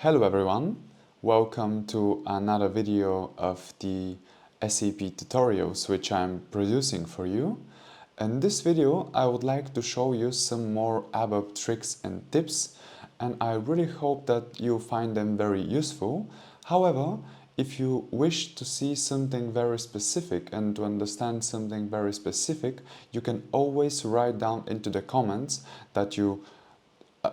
Hello everyone, welcome to another video of the SAP tutorials which I'm producing for you. In this video I would like to show you some more ABAP tricks and tips, and I really hope that you find them very useful. However, if you wish to see something very specific and to understand something very specific, you can always write down into the comments that you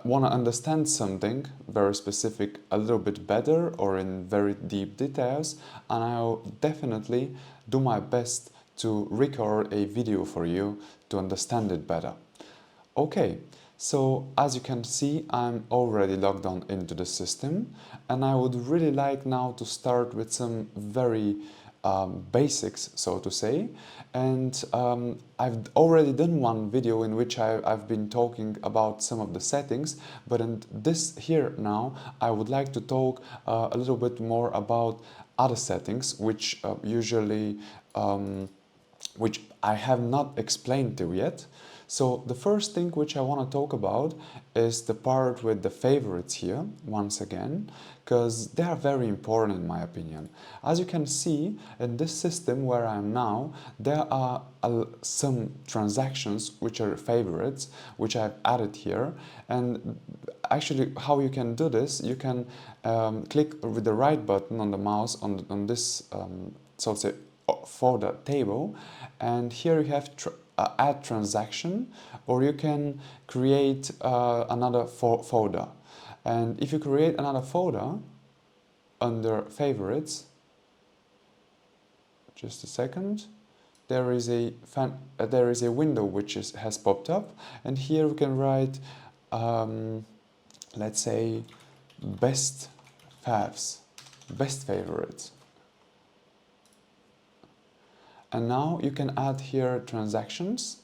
want to understand something very specific a little bit better or in very deep details, and I'll definitely do my best to record a video for you to understand it better. Okay, so as you can see, I'm already logged on into the system, and I would really like now to start with some very basics, so to say. And I've already done one video in which I've been talking about some of the settings, but in this here now I would like to talk a little bit more about other settings which which I have not explained to yet. So the first thing which I want to talk about is the part with the favorites here, once again, because they are very important in my opinion. As you can see, in this system where I am now, there are some transactions which are favorites, which I've added here. And actually, how you can do this, you can click with the right button on the mouse on this, so to say, for the table, and here you have add transaction, or you can create another folder. And if you create another folder under favorites, just a second, there is a window which has popped up, and here we can write let's say best favorites. And now you can add here transactions.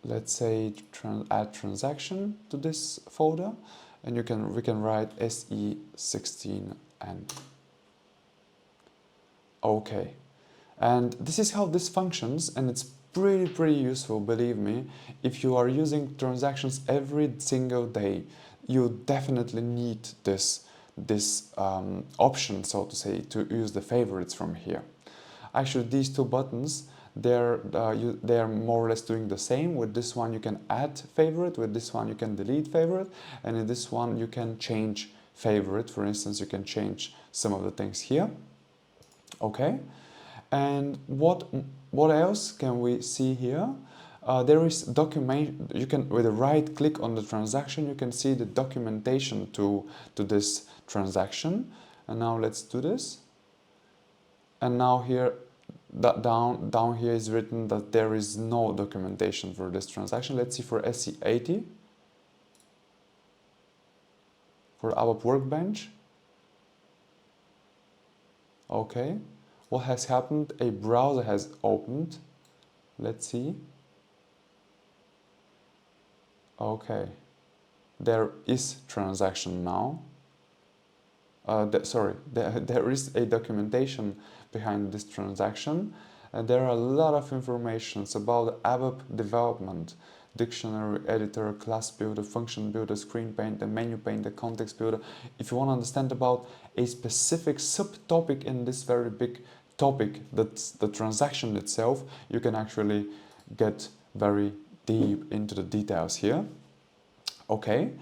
Let's say add transaction to this folder, and we can write SE16 and OK. And this is how this functions, and it's pretty useful, believe me. If you are using transactions every single day, you definitely need this option, so to say, to use the favorites from here. Actually, these two buttons, they're more or less doing the same. With this one you can add favorite, with this one you can delete favorite, and in this one you can change favorite. For instance, you can change some of the things here. Okay, and what else can we see here? There is document. You can, with a right click on the transaction, you can see the documentation to this transaction. And now let's do this. And now here, down here is written that there is no documentation for this transaction. Let's see for SE80, for ABAP Workbench. Okay, what has happened? A browser has opened. Let's see. Okay, there is transaction now. There is a documentation behind this transaction, and there are a lot of information about ABAP development: dictionary editor, class builder, function builder, screen painter, menu painter, context builder. If you want to understand about a specific subtopic in this very big topic, that's the transaction itself, you can actually get very deep into the details here. Okay.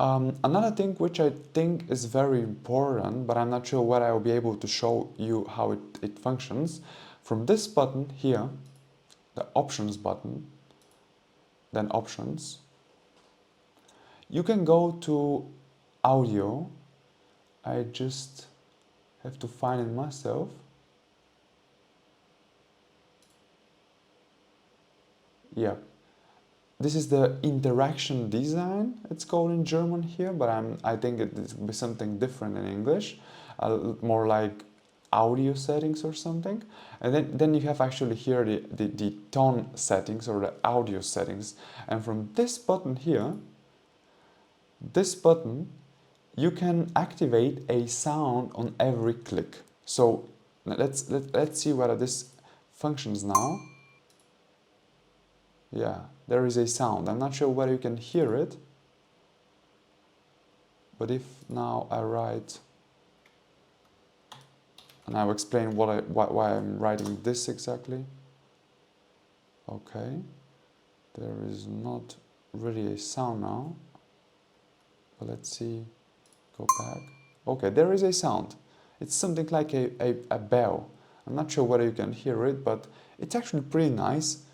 Another thing which I think is very important, but I'm not sure whether I will be able to show you how it functions. From this button here, the options button, then options, you can go to audio. I just have to find it myself. Yeah. This is the interaction design, it's called in German here, but I think it will be something different in English, more like audio settings or something. And then you have actually here the tone settings or the audio settings. And from this button here, this button, you can activate a sound on every click. So let's see whether this functions now. Yeah, there is a sound. I'm not sure whether you can hear it. But if now I write, and I'll explain why I'm writing this exactly. Okay, there is not really a sound now, but let's see, go back. Okay, there is a sound. It's something like a bell. I'm not sure whether you can hear it, but it's actually pretty nice.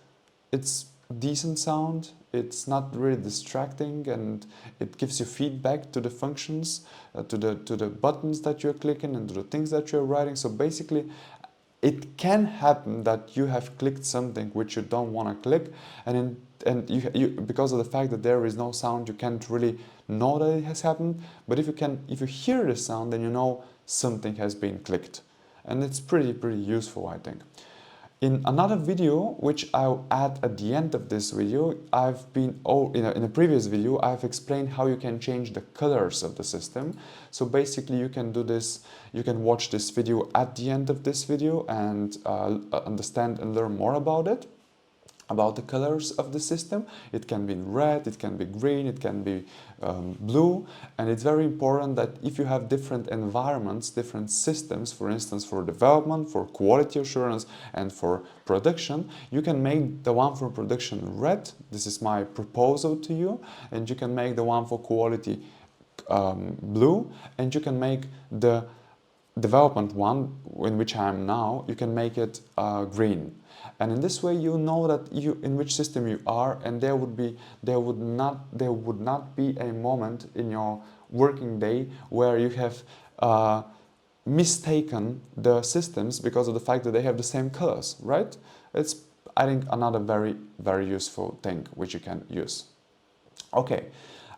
It's decent sound, it's not really distracting, and it gives you feedback to the functions, to the buttons that you're clicking and to the things that you're writing. So basically, it can happen that you have clicked something which you don't want to click, and because of the fact that there is no sound, you can't really know that it has happened. But if you hear the sound, then you know something has been clicked, and it's pretty useful, I think. In another video, which I'll add at the end of this video, in a previous video, I've explained how you can change the colors of the system. So basically you can do this, you can watch this video at the end of this video and understand and learn more about it, about the colors of the system. It can be red, it can be green, it can be blue, and it's very important that if you have different environments, different systems, for instance for development, for quality assurance and for production, you can make the one for production red. This is my proposal to you. And you can make the one for quality blue, and you can make the development one, in which I am now, you can make it green. And in this way you know that in which system you are, and there would not be a moment in your working day where you have mistaken the systems because of the fact that they have the same colors, right? It's, I think, another very useful thing which you can use. Okay,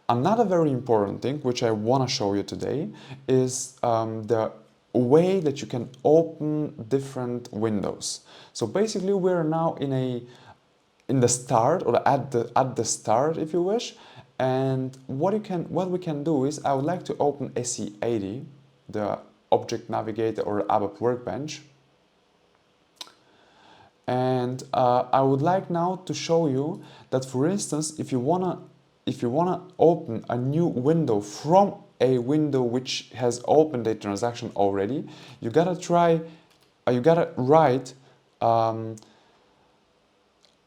another very important thing which I want to show you today is the way that you can open different windows. So basically we're now in the start, or at the start if you wish, and what we can do is, I would like to open SE80, the Object Navigator or ABAP Workbench, and I would like now to show you that, for instance, if you wanna open a new window from a window which has opened a transaction already, you gotta write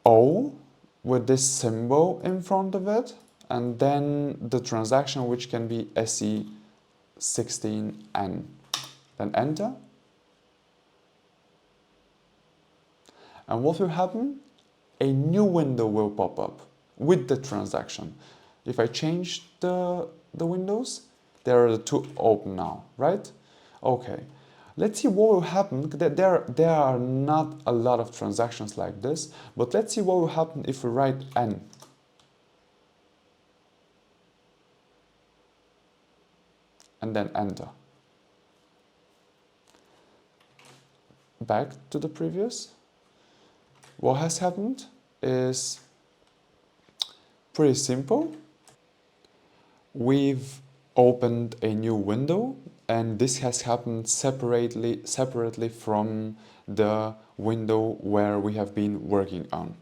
O with this symbol in front of it, and then the transaction, which can be SE16N. Then enter. And what will happen? A new window will pop up with the transaction. If I change the windows, there are the two open now, right? Okay, let's see what will happen. There are not a lot of transactions like this, but let's see what will happen if we write N. And then enter. Back to the previous. What has happened is pretty simple. We've opened a new window, and this has happened separately from the window where we have been working on.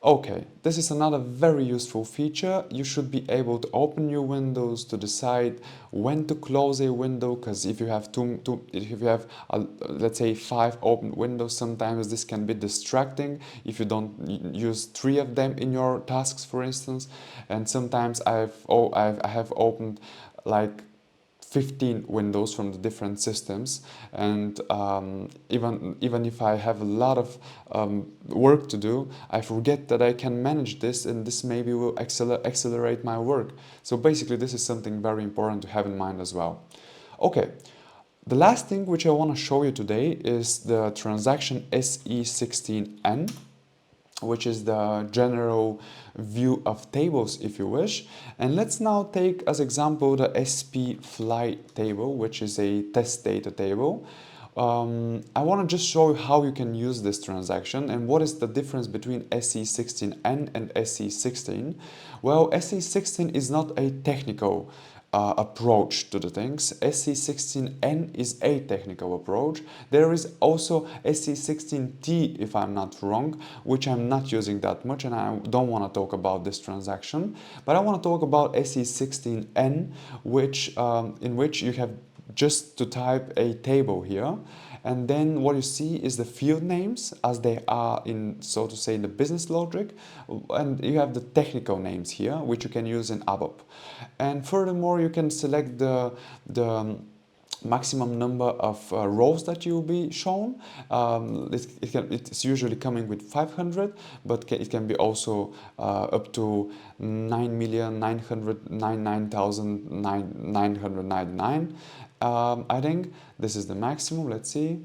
Okay, this is another very useful feature. You should be able to open new windows, to decide when to close a window, because if you have let's say 5 open windows, sometimes this can be distracting if you don't use 3 of them in your tasks, for instance. And sometimes I have opened like 15 windows from the different systems, and even if I have a lot of work to do, I forget that I can manage this, and this maybe will accelerate my work. So basically this is something very important to have in mind as well. Okay, the last thing which I want to show you today is the transaction SE16N, which is the general view of tables, if you wish. And let's now take as example the SP fly table, which is a test data table. I want to just show you how you can use this transaction and what is the difference between SE16N and SE16. Well, SE16 is not a technical approach to the things. SC16N is a technical approach. There is also SC16T, if I'm not wrong, which I'm not using that much, and I don't want to talk about this transaction. But I want to talk about SC16N, in which you have just to type a table here, and then what you see is the field names as they are in, so to say, in the business logic, and you have the technical names here, which you can use in ABAP. And furthermore, you can select the maximum number of rows that you'll be shown. It's usually coming with 500, but it can be also up to 9,999,999. I think this is the maximum. Let's see.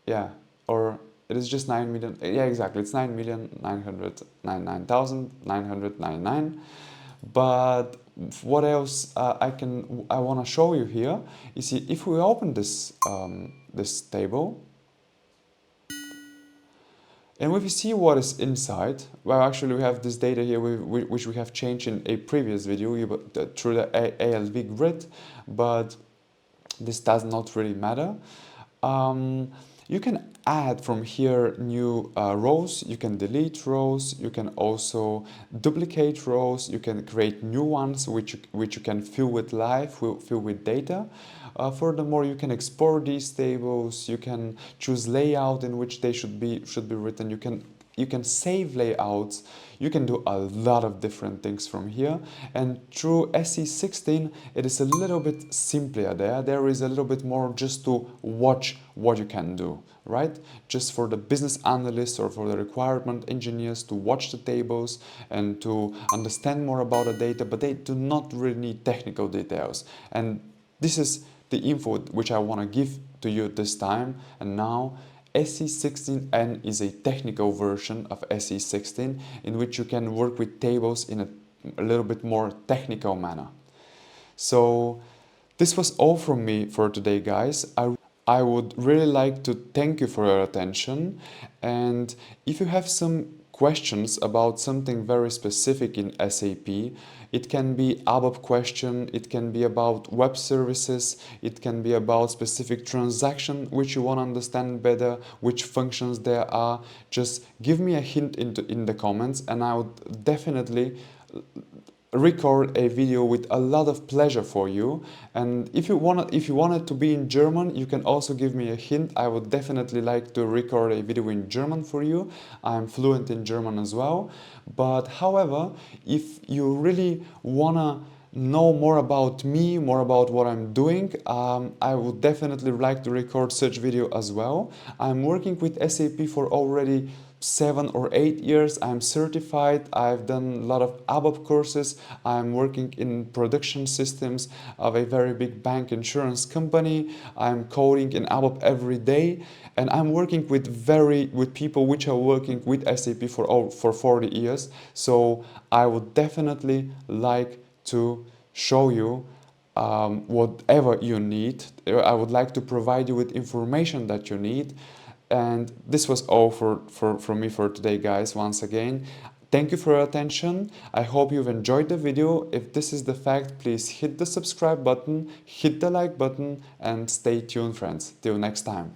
Yeah, or it is just 9 million. Yeah, exactly. It's 9,999,999. But what else I want to show you here? You see, if we open this this table, and if you see what is inside, well, actually we have this data here which we have changed in a previous video through the ALV grid, but this does not really matter. You can add from here new rows, you can delete rows, you can also duplicate rows, you can create new ones which you can fill with fill with data. Furthermore, you can export these tables, you can choose layout in which they should be written, you can save layouts, you can do a lot of different things from here. And through SC16 it is a little bit simpler there is a little bit more just to watch what you can do, right? Just for the business analysts or for the requirement engineers to watch the tables and to understand more about the data, but they do not really need technical details. And this is the info which I want to give to you this time. And now SC16N is a technical version of SC16 in which you can work with tables in a little bit more technical manner. So this was all from me for today, guys. I would really like to thank you for your attention, and if you have some questions about something very specific in SAP, it can be ABAP question, it can be about web services, it can be about specific transaction which you want to understand better, which functions there are. Just give me a hint in the comments, and I would definitely record a video with a lot of pleasure for you. And if you want it to be in German, you can also give me a hint. I would definitely like to record a video in German for you. I'm fluent in German as well. But however, if you really wanna know more about me, more about what I'm doing, I would definitely like to record such video as well. I'm working with SAP for already 7 or 8 years. I'm certified. I've done a lot of ABAP courses. I'm working in production systems of a very big bank insurance company. I'm coding in ABAP every day, and I'm working with people which are working with SAP for 40 years. So I would definitely like to show you whatever you need. I would like to provide you with information that you need. And this was all from me for today, guys. Once again, thank you for your attention. I hope you've enjoyed the video. If this is the fact, please hit the subscribe button, hit the like button, and stay tuned, friends. Till next time.